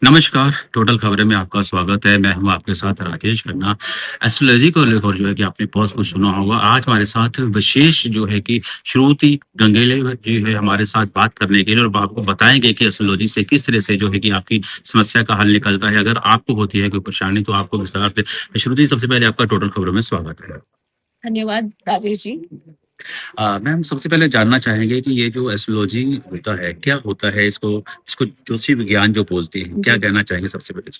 नमस्कार, टोटल खबरें में आपका स्वागत है। मैं हूँ आपके साथ राकेश खन्ना। एस्ट्रोलॉजी को लेकर जो है कि आपने बहुत कुछ सुना होगा। आज हमारे साथ विशेष जो है कि श्रुति गंगेले जी है हमारे साथ बात करने के लिए और वो आपको बताएँगे कि एस्ट्रोलॉजी से किस तरह से जो है कि आपकी समस्या का हल निकलता है। अगर आपको होती है कोई परेशानी तो आपको विस्तार से श्रुति सबसे पहले आपका टोटल खबरों में स्वागत है। धन्यवाद राजेश जी। मैम सबसे पहले जानना चाहेंगे कि ये जो एस्ट्रोलॉजी होता है, क्या होता है? इसको इसको ज्योतिष विज्ञान जो बोलते हैं, क्या जी। कहना चाहेंगे सबसे पहले?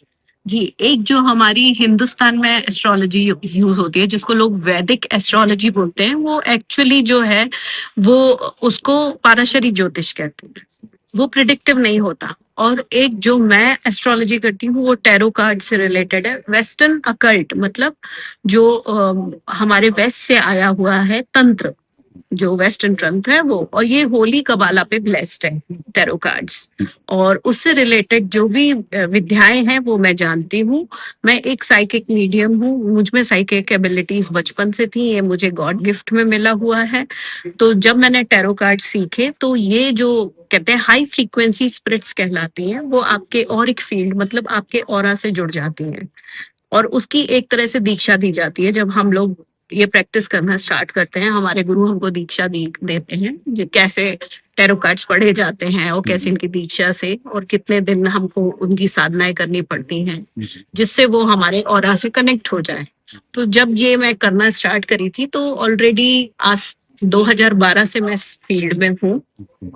जी, एक जो हमारी हिंदुस्तान में एस्ट्रोलॉजी यूज़ होती है जिसको लोग वैदिक एस्ट्रोलॉजी बोलते हैं, वो एक्चुअली जो है वो उसको पाराशरी ज्योतिष कहते हैं। वो प्रिडिक्टिव नहीं होता। और एक जो मैं एस्ट्रोलॉजी करती हूँ वो टैरो कार्ड से रिलेटेड है। वेस्टर्न अकल्ट मतलब जो हमारे वेस्ट से आया हुआ है तंत्र, जो वेस्टर्न ट्रंथ है वो, और ये होली कबाला पे ब्लेस्ड है टैरो कार्ड्स। और उससे रिलेटेड जो भी विद्याएं हैं वो मैं जानती हूँ। मैं एक साइकिक मीडियम हूँ, मुझ में साइकिक एबिलिटीज बचपन से थी, ये मुझे गॉड गिफ्ट में मिला हुआ है। तो जब मैंने टैरो कार्ड सीखे तो ये जो कहते हैं हाई फ्रीक्वेंसी स्पिरिट्स कहलाती हैं, वो आपके ऑरिक फील्ड मतलब आपके ऑरा से जुड़ जाती हैं। और उसकी एक तरह से दीक्षा दी जाती है। जब हम लोग ये प्रैक्टिस करना स्टार्ट करते हैं, हमारे गुरु हमको दीक्षा देते हैं कैसे टैरो कार्ड्स पढ़े जाते हैं और कैसे इनकी दीक्षा से और कितने दिन हमको उनकी साधनाएं करनी पड़ती हैं जिससे वो हमारे ऑरा से कनेक्ट हो जाए। तो जब ये मैं करना स्टार्ट करी थी तो ऑलरेडी आज 2012 से मैं इस फील्ड में हूँ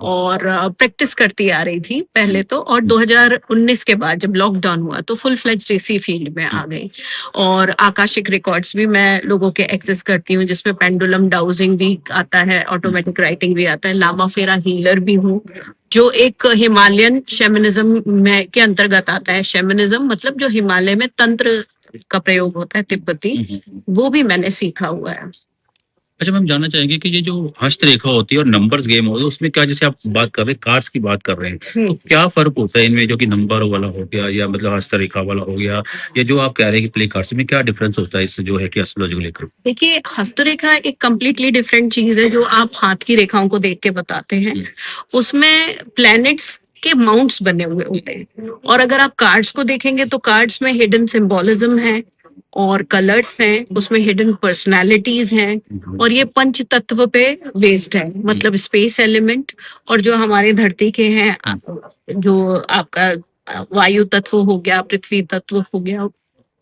और प्रैक्टिस करती आ रही थी पहले तो, और 2019 के बाद जब लॉकडाउन हुआ तो फुल फ्लेज्ड इसी फील्ड में आ गई। और आकाशिक रिकॉर्ड्स भी मैं लोगों के एक्सेस करती हूँ जिसमें पेंडुलम डाउजिंग भी आता है, ऑटोमेटिक राइटिंग भी आता है, लामा फेरा हीलर भी हूँ जो एक हिमालयन शेमनिज्म में के अंतर्गत आता है। शेमनिज्म मतलब जो हिमालय में तंत्र का प्रयोग होता है तिब्बती, वो भी मैंने सीखा हुआ है। अच्छा मैम जानना चाहेंगे कि ये जो हस्तरेखा होती है और नंबर्स गेम होता है उसमें क्या जैसे आप बात कर रहे हैं कार्ड्स की बात कर रहे हैं तो क्या फ़र्क होता है इनमें जो कि नंबर वाला हो गया या मतलब हस्तरेखा वाला हो गया या जो आप कह रहे हैं कि प्ले कार्ड्स में क्या डिफरेंस होता है इससे जो है कि एस्ट्रोलॉजी को लेकर? देखिए, हस्तरेखा एक कंप्लीटली डिफरेंट चीज है जो आप हाथ की रेखाओं को देख के बताते हैं। उसमें प्लैनेट्स के माउंट्स बने हुए होते हैं। और अगर आप कार्ड्स को देखेंगे तो कार्ड्स में हिडन सिंबोलिज्म है और कलर्स हैं, उसमें हिडन पर्सनालिटीज हैं। और ये पंच तत्व पे बेस्ड है, मतलब स्पेस एलिमेंट और जो हमारे धरती के हैं, जो आपका वायु तत्व हो गया, पृथ्वी तत्व हो गया,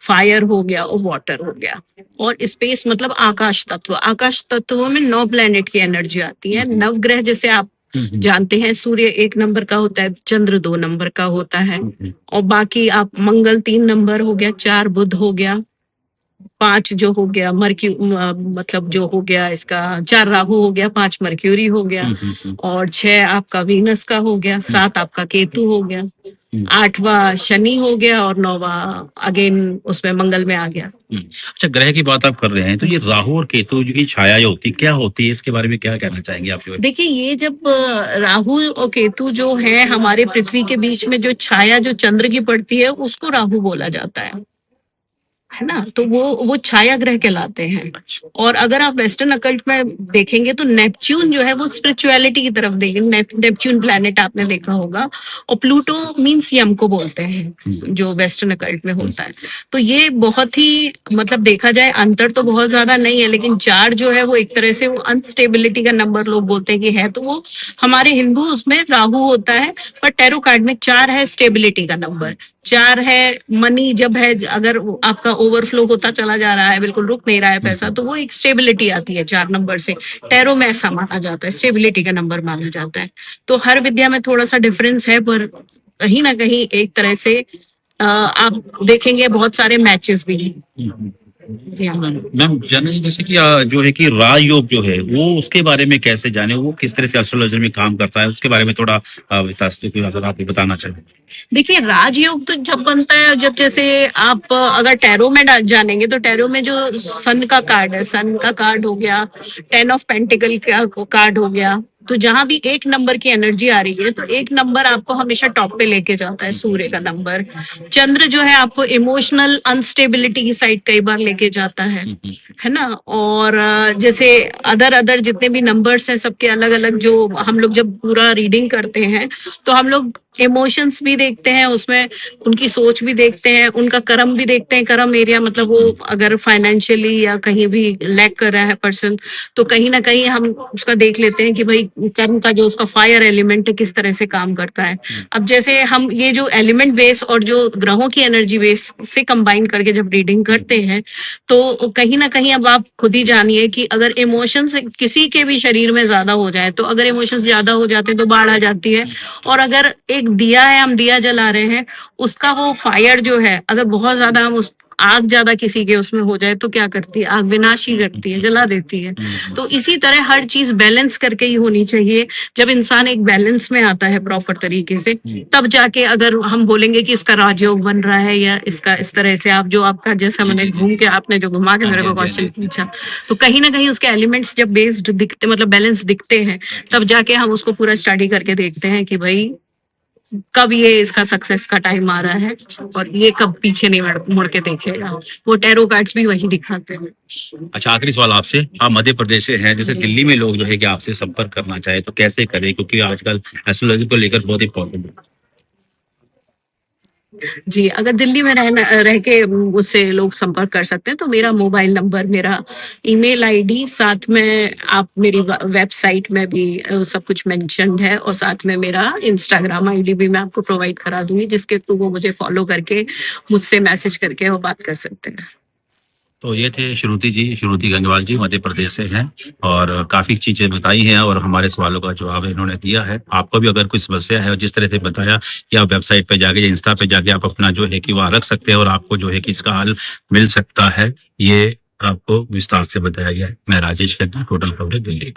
फायर हो गया और वाटर हो गया। और स्पेस मतलब आकाश तत्व। आकाश तत्वों में 9 प्लेनेट की एनर्जी आती है। नवग्रह जैसे आप जानते हैं, सूर्य 1 नंबर का होता है, चंद्र 2 नंबर का होता है, और बाकी आप मंगल 3 नंबर हो गया, 4 बुध हो गया, 5 जो हो गया मतलब जो हो गया इसका 4 राहु हो गया, 5 मर्क्यूरी हो गया, और 6 आपका वीनस का हो गया, 7 आपका केतु हो गया, 8वां शनि हो गया और 9वां अगेन उसमें मंगल में आ गया। अच्छा ग्रह की बात आप कर रहे हैं तो ये राहु और केतु जो की छाया जो होती है क्या होती है इसके बारे में क्या कहना चाहेंगे आप? देखिए, ये जब राहु और केतु जो है हमारे पृथ्वी के बीच में जो छाया जो चंद्र की पड़ती है उसको राहु बोला जाता है ना। तो वो छाया ग्रह कहलाते हैं। और अगर आप वेस्टर्न अकल्ट में देखेंगे तो नेपच्यून जो है वो स्पिरिचुअलिटी की तरफ देखेंगे। नेपच्यून प्लैनेट आपने देखा होगा। और प्लूटो मीन्स यम को बोलते हैं जो वेस्टर्न अकल्ट में होता है। तो ये बहुत ही मतलब देखा जाए अंतर तो बहुत ज्यादा नहीं है, लेकिन 4 जो है वो एक तरह से वो अनस्टेबिलिटी का नंबर लोग बोलते हैं कि है, तो वो हमारे हिंदू उसमें राहु होता है। पर टैरो कार्ड में 4 है स्टेबिलिटी का नंबर। 4 है मनी, जब है अगर आपका ओवरफ्लो होता चला जा रहा है, बिल्कुल रुक नहीं रहा है पैसा, तो वो एक स्टेबिलिटी आती है 4 नंबर से। टैरो में ऐसा माना जाता है, स्टेबिलिटी का नंबर माना जाता है। तो हर विद्या में थोड़ा सा डिफरेंस है, पर कहीं ना कहीं एक तरह से आप देखेंगे बहुत सारे मैचेस भी हैं। जी हाँ। मैम जाने जैसे कि जो है कि राजयोग जो है वो उसके बारे में कैसे जाने, वो किस तरह से एस्ट्रोलॉजी में काम करता है उसके बारे में थोड़ा विस्तार से अगर आप बताना चाहें। देखिए, राजयोग तो जब बनता है, जब जैसे आप अगर टैरो में जानेंगे तो टैरो में जो सन का कार्ड है, सन का कार्ड हो गया, 10 ऑफ पेंटिकल का कार्ड हो गया। तो जहां भी 1 नंबर की एनर्जी आ रही है तो 1 नंबर आपको हमेशा टॉप पे लेके जाता है, सूर्य का नंबर। चंद्र जो है आपको इमोशनल अनस्टेबिलिटी की साइड कई बार लेके जाता है ना। और जैसे अदर अदर जितने भी नंबर्स हैं सबके अलग अलग, जो हम लोग जब पूरा रीडिंग करते हैं तो हम लोग इमोशंस भी देखते हैं उसमें, उनकी सोच भी देखते हैं, उनका कर्म भी देखते हैं। कर्म एरिया मतलब वो अगर फाइनेंशियली या कहीं भी लैक कर रहा है पर्सन, तो कहीं ना कहीं हम उसका देख लेते हैं कि भाई कर्म का जो उसका फायर एलिमेंट है किस तरह से काम करता है। अब जैसे हम ये जो एलिमेंट बेस और जो ग्रहों की एनर्जी बेस से कंबाइन करके जब रीडिंग करते हैं, तो कहीं ना कहीं अब आप खुद ही जानिए कि अगर इमोशंस किसी के भी शरीर में ज्यादा हो जाए, तो अगर इमोशंस ज्यादा हो जाते हैं तो बाढ़ आ जाती है। और अगर एक दिया है, हम दिया जला रहे हैं, उसका वो फायर जो है, अगर बहुत ज्यादा हम उस आग ज्यादा किसी के उसमें हो जाए तो क्या करती है, आग विनाशी करती है, जला देती है। तो इसी तरह हर चीज बैलेंस करके ही होनी चाहिए। जब इंसान एक बैलेंस में आता है प्रॉपर तरीके से, तब जाके अगर हम बोलेंगे कि इसका राजयोग बन रहा है या इसका इस तरह से, आप जो आपका जैसा मैंने घूम के आपने जो घुमा के हाँ मेरे जी, को हाँ जी, हाँ क्वेश्चन जी। पूछा, तो कहीं ना कहीं उसके एलिमेंट्स जब बेस्ड दिखते, मतलब बैलेंस दिखते हैं, तब जाके हम उसको पूरा स्टडी करके देखते हैं कि भाई कब ये इसका सक्सेस का टाइम आ रहा है और ये कब पीछे नहीं मुड़ के देखेगा। वो टैरो कार्ड्स भी वही दिखाते हैं। अच्छा, आखिरी सवाल आपसे। आप मध्य प्रदेश से हैं, जैसे जी। दिल्ली में लोग जो है कि आपसे संपर्क करना चाहे तो कैसे करें? क्योंकि आजकल एस्ट्रोलॉजी को लेकर बहुत इम्पोर्टेंट है। जी, अगर दिल्ली में रह के मुझसे लोग संपर्क कर सकते हैं, तो मेरा मोबाइल नंबर, मेरा ईमेल आईडी, साथ में आप मेरी वेबसाइट में भी सब कुछ मेंशन्ड है, और साथ में मेरा इंस्टाग्राम आईडी भी मैं आपको प्रोवाइड करा दूंगी, जिसके थ्रू वो मुझे फॉलो करके मुझसे मैसेज करके वो बात कर सकते हैं। तो ये थे श्रुति जी, श्रुति गंगवाल जी मध्य प्रदेश से हैं और काफ़ी चीज़ें बताई हैं और हमारे सवालों का जवाब इन्होंने दिया है। आपको भी अगर कोई समस्या है और जिस तरह से बताया कि आप वेबसाइट पे जाके या इंस्टा पे जाके आप अपना जो है कि वहाँ रख सकते हैं और आपको जो है कि इसका हल मिल सकता है, ये आपको विस्तार से बताया गया है। मैं राजेश खन्ना, टोटल कवरेज दिल्ली।